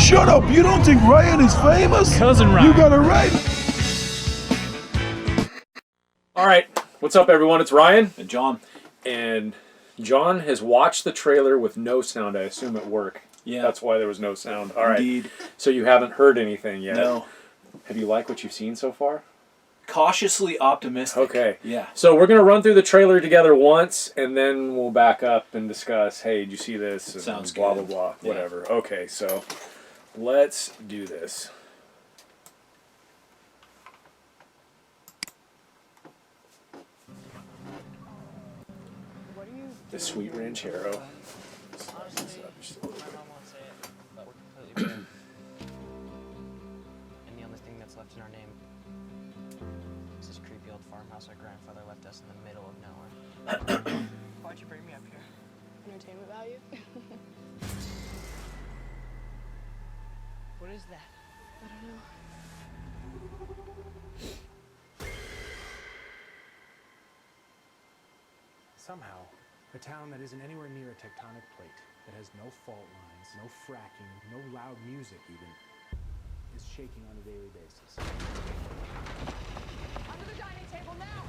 Shut up! You don't think Ryan is famous? Cousin Ryan. You got it right. All right, what's up, everyone? It's Ryan. And John. And John has watched the trailer with no sound, I assume, at work. Yeah. That's why there was no sound. All right. Indeed. So you haven't heard anything yet? No. Have you liked what you've seen so far? Cautiously optimistic. Okay. Yeah. So we're going to run through the trailer together once, and then we'll back up and discuss, hey, did you see this? And Sounds blah, good. blah, blah, Yeah. whatever. Okay, so let's do this. The sweet Ranchero. Honestly, my mom won't say it, but we're completely broke. And the only thing that's left in our name is this creepy old farmhouse our grandfather left us in the middle of nowhere. Why'd you bring me up here? Entertainment value? What is that? I don't know. Somehow, a town that isn't anywhere near a tectonic plate, that has no fault lines, no fracking, no loud music even, is shaking on a daily basis. Under the dining table now!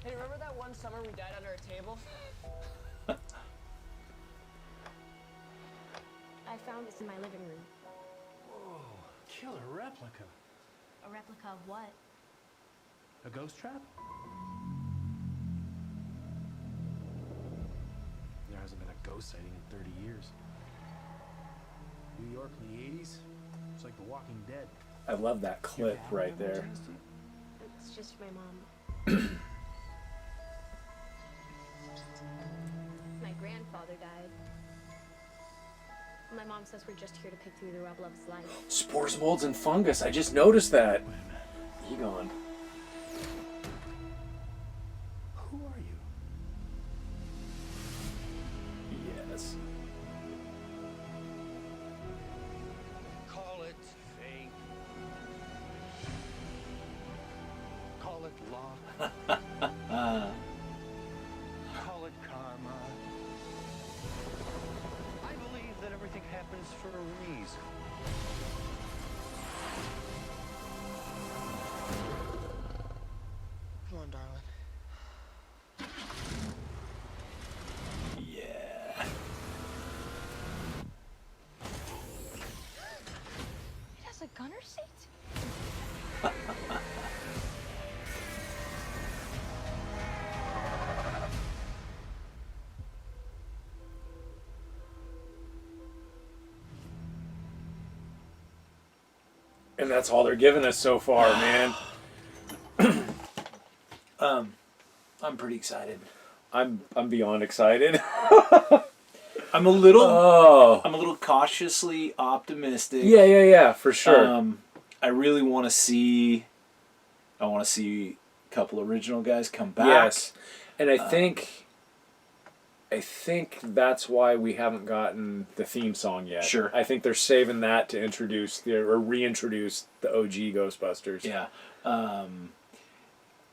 Hey, remember that one summer we died under a table? I found this in my living room. Whoa, killer replica. A replica of what? A ghost trap? There hasn't been a ghost sighting in 30 years. New York in the 80s? It's like The Walking Dead. I love that clip Your dad right never there. chased you? It's just my mom. My grandfather died. My mom says we're just here to pick through the rubble of his life. Spores, molds, and fungus. I just noticed that. Egon. Who are you? Yes. Call it fate. Call it luck. Call it karma. I believe that everything happens for a reason. Come on, darling. Yeah. It has a gunner seat? And that's all they're giving us so far, man. I'm pretty excited. I'm beyond excited. I'm a little Oh. I'm a little cautiously optimistic. Yeah, for sure. I really want to see a couple original guys come back. Yes. And I think that's why we haven't gotten the theme song yet. Sure. I think they're saving that to reintroduce the OG Ghostbusters. Yeah.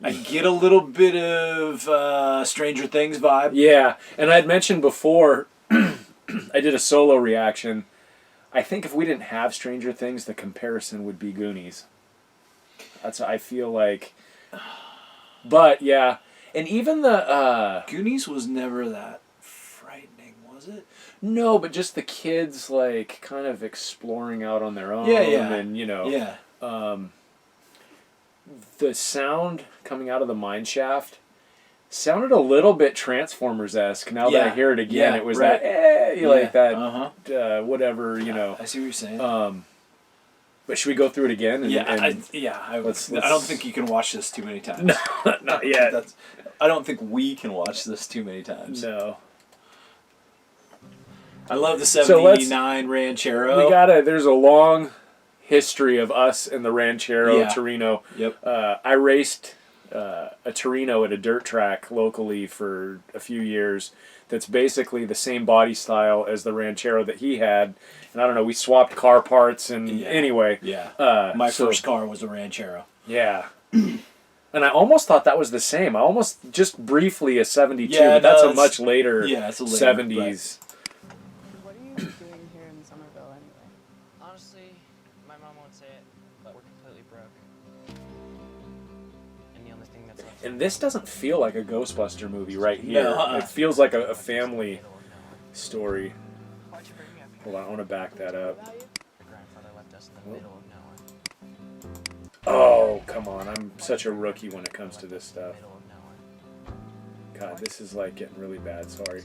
I get a little bit of Stranger Things vibe. Yeah, and I'd mentioned before, I did a solo reaction. I think if we didn't have Stranger Things, the comparison would be Goonies. I feel like. But yeah, and even the Goonies was never that frightening, was it? no, but just the kids like kind of exploring out on their own. Yeah. And Yeah. The sound coming out of the mine shaft sounded a little bit Transformers-esque. Now that I hear it again, Yeah, it was right. that like that Uh-huh. whatever I see what you're saying. But should we go through it again? I let's- don't think you can watch this too many times. Not yet. I don't think we can watch this too many times. No. I love the So let's- 79 Ranchero. There's a long history of us and the Ranchero Yeah. Torino. Yep. I raced a Torino at a dirt track locally for a few years that's basically the same body style as the Ranchero that he had. And I don't know, we swapped car parts and anyway. Yeah. My first car was a Ranchero. Yeah. And I almost thought that was the same. I almost just briefly a 72, Yeah, but that's no, a much later yeah, it's a later, 70s. What are you And this doesn't feel like a Ghostbuster movie right here. No, It feels like a family story. Why'd you bring me up here? Hold on, I want to back that up. My grandfather left us in the middle of nowhere. Oh, come on. I'm such a rookie when it comes to this stuff. Middle of nowhere. God, this is like getting really bad. Sorry.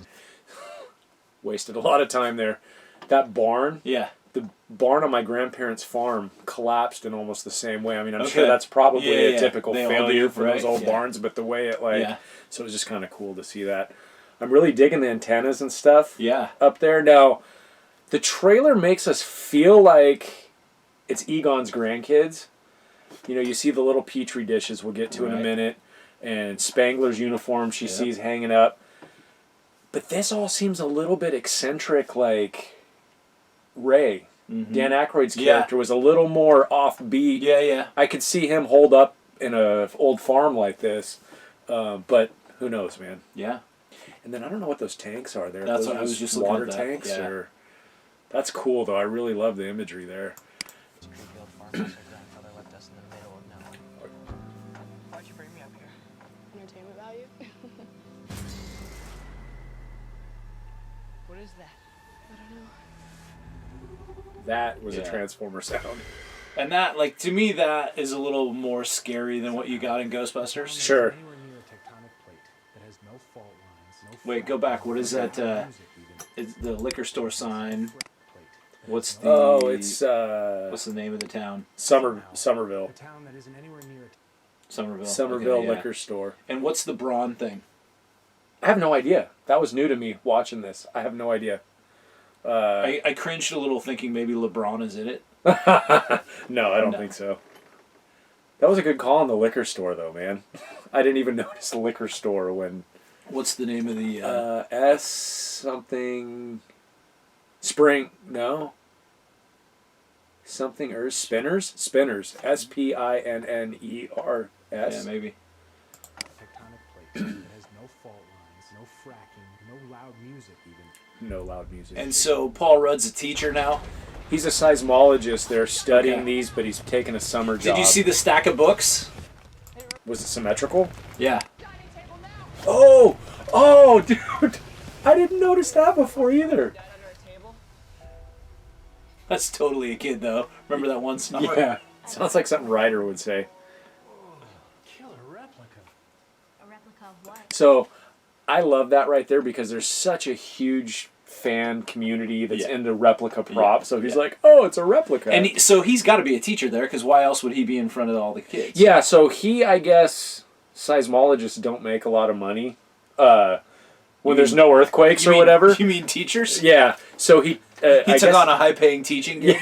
Wasted a lot of time there. That barn, Yeah. the barn on my grandparents' farm collapsed in almost the same way. I mean, I'm Okay. sure that's probably Yeah, a yeah. typical They all failure do, for those right? old Yeah. barns, but the way it like, Yeah. so it was just kind of cool to see that. I'm really digging the antennas and stuff Yeah. up there. Now, the trailer makes us feel like it's Egon's grandkids. You know, you see the little petri dishes we'll get to in a Right. minute, and Spangler's uniform she Yep. sees hanging up. But this all seems a little bit eccentric, like Ray. Dan Aykroyd's Yeah. character was a little more offbeat. Yeah, yeah. I could see him hold up in a old farm like this, but who knows, man. Yeah. And then I don't know what those tanks are there. That's Those what are I was just looking water at that, tanks, yeah. or that's cool though. I really love the imagery there. This creepy old farmhouse our grandfather left us in the middle of nowhere. Why'd you bring me up here? Entertainment value? What is that? I don't know. That was a Yeah. Transformer sound. And that, like, to me, that is a little more scary than what you got in Ghostbusters. Sure. Anywhere near a tectonic plate that has no fault lines, no Wait, go back. What is that? music even. It's the liquor store sign. Plate. What's the? Oh, it's What's the name of the town? Somerville. A town that isn't anywhere near Somerville. Somerville Okay, yeah. Liquor Store. And what's the Braun thing? I have no idea. That was new to me watching this. I have no idea. I cringed a little thinking maybe LeBron is in it. No, I don't think so. That was a good call on the liquor store, though, man. I didn't even notice the liquor store when What's the name of the? S something Spring. No. Something Spinners. SPINNERS. yeah, maybe. tectonic plate that has no fault lines, no fracking, no loud music even. No loud music. And so Paul Rudd's a teacher now. He's a seismologist. They're studying Okay. these, but he's taking a summer job. Did you see the stack of books? Was it symmetrical? Yeah. Dining table now! Oh, dude! I didn't notice that before either. Dad under a table? That's totally a kid though. Remember that one song? Yeah, sounds like something Ryder would say. Killer replica. A replica of what? So, I love that right there because there's such a huge fan community that's Yeah. into replica props. So he's yeah. like, "Oh, it's a replica." And so he's got to be a teacher there because why else would he be in front of all the kids? yeah, so I guess, seismologists don't make a lot of money when there's no earthquakes You or mean- whatever. You mean teachers? Yeah, so he He took on a high-paying teaching gig.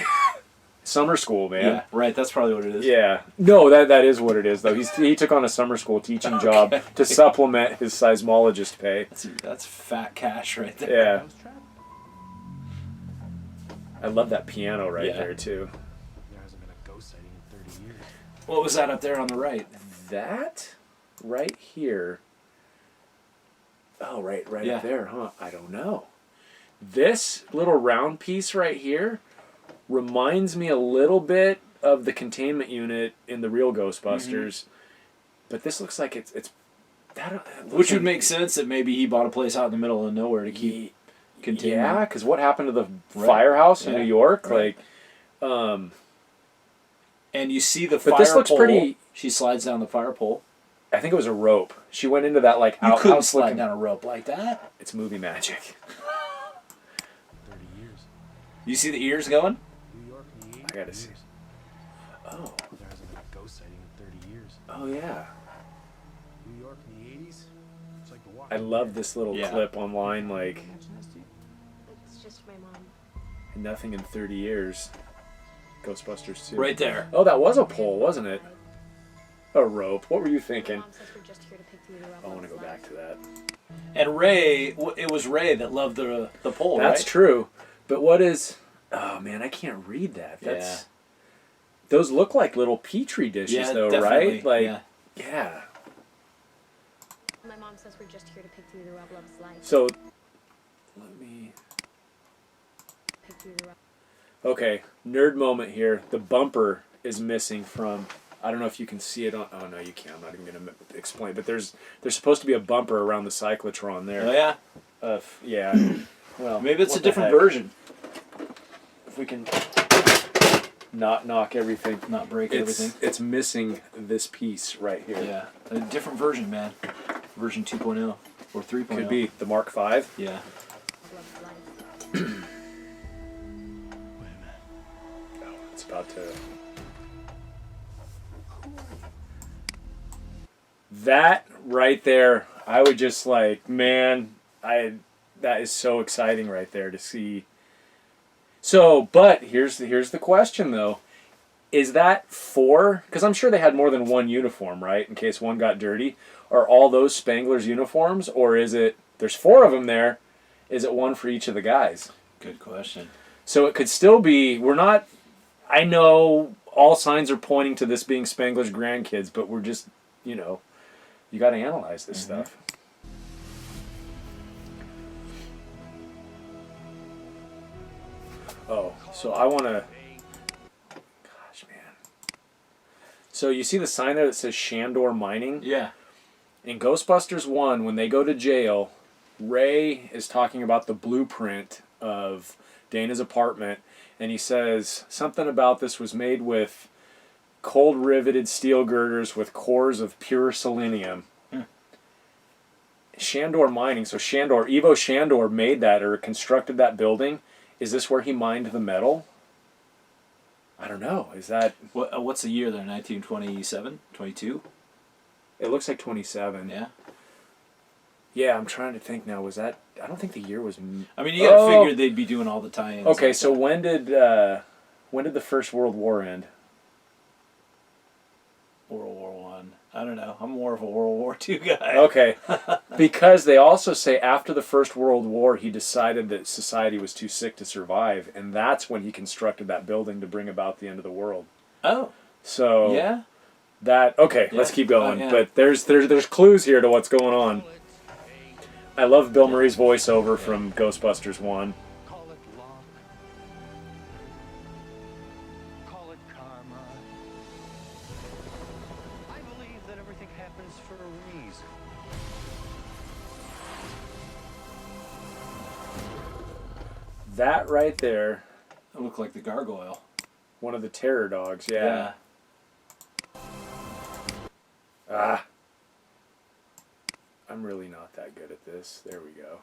summer school, man. Yeah, right. That's probably what it is. Yeah. No, that is what it is, though. He took on a summer school teaching job to supplement his seismologist pay. That's fat cash right there. Yeah. Ghost trap? I love that piano right Yeah. there, too. There hasn't been a ghost sighting in 30 years. What was that up there on the right? That right here. Oh, right Yeah. up there, huh? I don't know. This little round piece right here reminds me a little bit of the containment unit in the real Ghostbusters, but this looks like it's that. It looks Which would like- make sense that maybe he bought a place out in the middle of nowhere to keep containment. Yeah, because what happened to the Right. firehouse in Yeah. New York? Right. Like, And you see the But fire this looks pole. pretty- She slides down the fire pole. I think it was a rope. She went into that like You outhouse couldn't slide looking- down a rope like that. It's movie magic. 30 years. You see the ears going? New York in the 80s. I gotta see. Oh, There hasn't been a ghost sighting in 30 years. oh yeah. New York in the 80s. It's like the walk. I love this little Yeah. clip online. Like, It's just my mom. nothing in 30 years. Ghostbusters 2. Right there. Oh, that was a pole, wasn't it? A rope. What were you My thinking? mom says we're just here to pick through the rubble. I want to go back to that. And Ray, it was Ray that loved the pole, That's right? true. But what is... Oh, man, I can't read that. That's... Yeah. Those look like little petri dishes, Yeah, though, definitely. right? Like, yeah. yeah. My mom says we're just here to pick through the rubble of his life. So, let me... Pick through the rubble. Okay, nerd moment here. The bumper is missing from I don't know if you can see it on. Oh no, you can't. I'm not even gonna explain. But there's supposed to be a bumper around the cyclotron there. Oh yeah. Yeah. Well, Maybe it's a what the different heck? version. If we can not knock everything, Not break everything. It's missing this piece right here. Yeah. A different version, man. Version 2.0 or 3.0. Could be the Mark V. Yeah. It's about to. That right there, I would just like, man, that is so exciting right there to see. So, but here's the question though. Is that 4? Because I'm sure they had more than one uniform, right? In case one got dirty. Are all those Spangler's uniforms? Or is it, there's 4 of them there. Is it one for each of the guys? Good question. So it could still be, we're not, I know all signs are pointing to this being Spangler's grandkids, but we're just, you know, you got to analyze this stuff. Oh, so I want to, gosh, man. So you see the sign there that says Shandor Mining? Yeah. In Ghostbusters 1, when they go to jail, Ray is talking about the blueprint of Dana's apartment, and he says something about this was made with cold riveted steel girders with cores of pure selenium. Shandor Mining, so Evo Shandor made that or constructed that building. Is this where he mined the metal? I don't know. Is that... What's the year there? 1927? 22? It looks like 27. Yeah. Yeah, I'm trying to think now. Was that... I don't think the year was... I mean, you gotta figure they'd be doing all the tie-ins. Okay, like so that. when did the First World War end? World War One. I don't know. I'm more of a World War II guy. Okay, because they also say after the First World War, he decided that society was too sick to survive, and that's when he constructed that building to bring about the end of the world. Oh. So Yeah. that okay. Yeah. Let's keep going. Oh, yeah. But there's clues here to what's going on. I love Bill Murray's voiceover from Ghostbusters 1. Call it luck. Call it karma. I believe that everything happens for a reason. That right there, It looked like the gargoyle. one of the terror dogs. Yeah. Ah. I'm really not that good at this. There we go.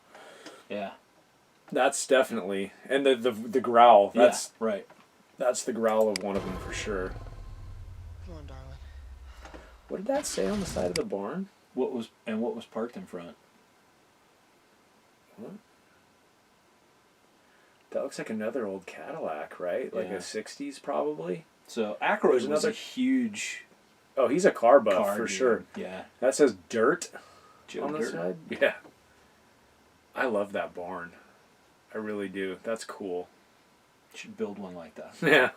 Yeah. That's definitely, and the growl. That's yeah, right. That's the growl of one of them for sure. Come on, darling. What did that say on the side of the barn? What was parked in front? What? That looks like another old Cadillac, right? Like Yeah. a 60s probably. So Aykroyd was another- a huge Oh, he's a car buff car for dude. sure. Yeah. That says dirt Joe on the Dirt. side. Yeah. I love that barn. I really do. That's cool. Should build one like that. Yeah.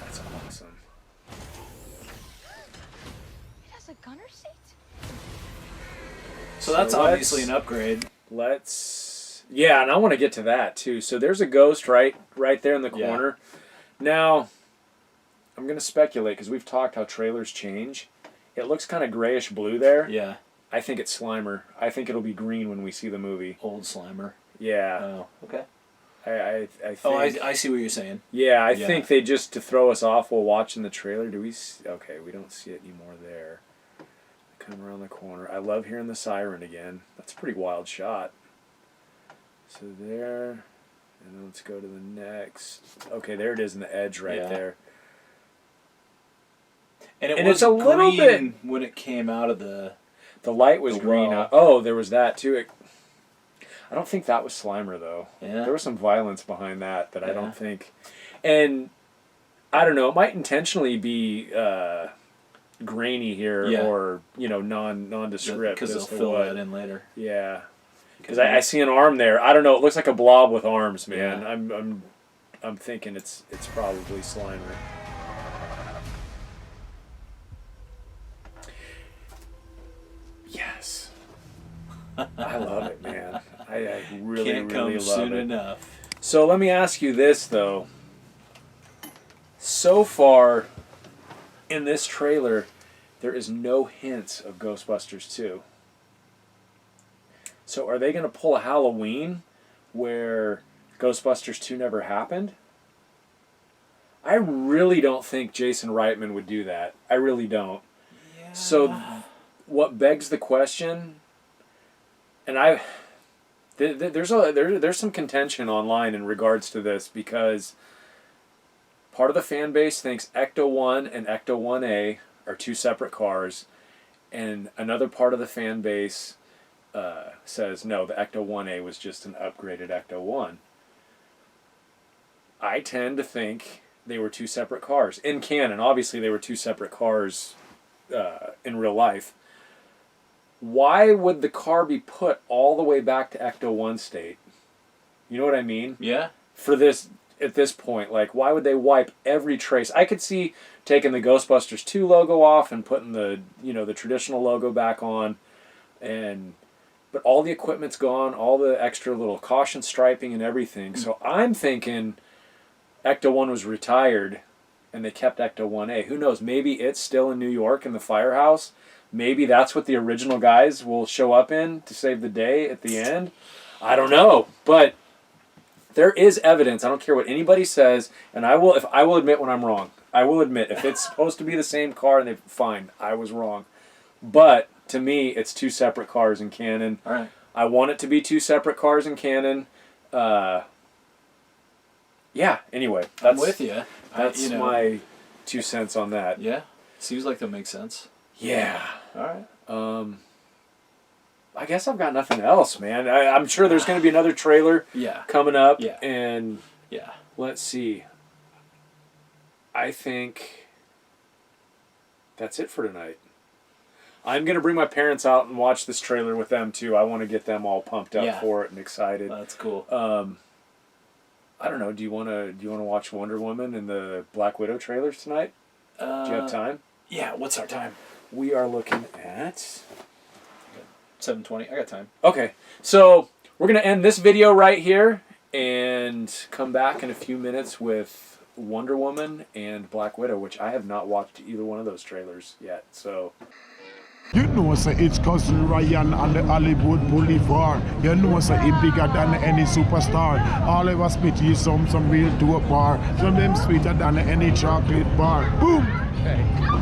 That's awesome. It has a gunner seat? So that's So obviously let's- an upgrade. Yeah, and I want to get to that too. So there's a ghost right there in the Yeah. corner. Now, I'm going to speculate because we've talked how trailers change. It looks kind of grayish blue there. Yeah. I think it's Slimer. I think it'll be green when we see the movie. Old Slimer. Yeah. Oh, okay. I think. Oh, I see what you're saying. Yeah, I Yeah. think they just to throw us off while watching the trailer. Do we? Okay, we don't see it anymore there. Come around the corner. I love hearing the siren again. That's a pretty wild shot. So there, and then let's go to the next. Okay, there it is in the edge right Yeah. there. And it And was it's a little green when it came out of the. The light was The green. well. Oh, there was that too. I don't think that was Slimer though. Yeah. There was some violence behind that I Yeah. don't think. And I don't know. It might intentionally be grainy here, Yeah. or nondescript. Because they'll as to fill what- that in later. Yeah. Because I see an arm there. I don't know. It looks like a blob with arms, man. Yeah. I'm thinking it's probably Slimer. Yes. I love it, man. I really, Can't really come love soon it. enough. So let me ask you this, though. So far in this trailer, there is no hints of Ghostbusters 2. So are they going to pull a Halloween where Ghostbusters 2 never happened? I really don't think Jason Reitman would do that. I really don't. Yeah. So what begs the question, and there's some contention online in regards to this, because part of the fan base thinks Ecto-1 and Ecto-1A are two separate cars, and another part of the fan base says no, the Ecto-1A was just an upgraded Ecto-1. I tend to think they were two separate cars. In canon, obviously they were two separate cars in real life. Why would the car be put all the way back to Ecto-1 state? You know what I mean? Yeah. For this, at this point, like, why would they wipe every trace? I could see taking the Ghostbusters 2 logo off and putting the, the traditional logo back on, but all the equipment's gone, all the extra little caution striping and everything. So I'm thinking Ecto-1 was retired and they kept Ecto-1A. Who knows? Maybe it's still in New York in the firehouse. Maybe that's what the original guys will show up in to save the day at the end. I don't know, but there is evidence. I don't care what anybody says, and I will admit when I'm wrong. I will admit if it's supposed to be the same car, and fine, I was wrong. But to me, it's two separate cars in canon. All right. I want it to be two separate cars in canon. Yeah. Anyway, I'm with you. That's my 2 cents on that. Yeah. Seems like that makes sense. Yeah. All right. I guess I've got nothing else, man. I'm sure there's going to be another trailer coming up. Yeah. And yeah. Let's see. I think that's it for tonight. I'm going to bring my parents out and watch this trailer with them, too. I want to get them all pumped up for it and excited. That's cool. I don't know. Do you want to watch Wonder Woman and the Black Widow trailers tonight? Do you have time? Yeah. What's our time? We are looking at 7:20. I got time. Okay, so we're going to end this video right here and come back in a few minutes with Wonder Woman and Black Widow, which I have not watched either one of those trailers yet. So You know, say it's cousin Ryan on the Hollywood Boulevard. You know, say he bigger than any superstar. All of us spit is some real dope bar. Some them sweeter than any chocolate bar. Boom! Hey.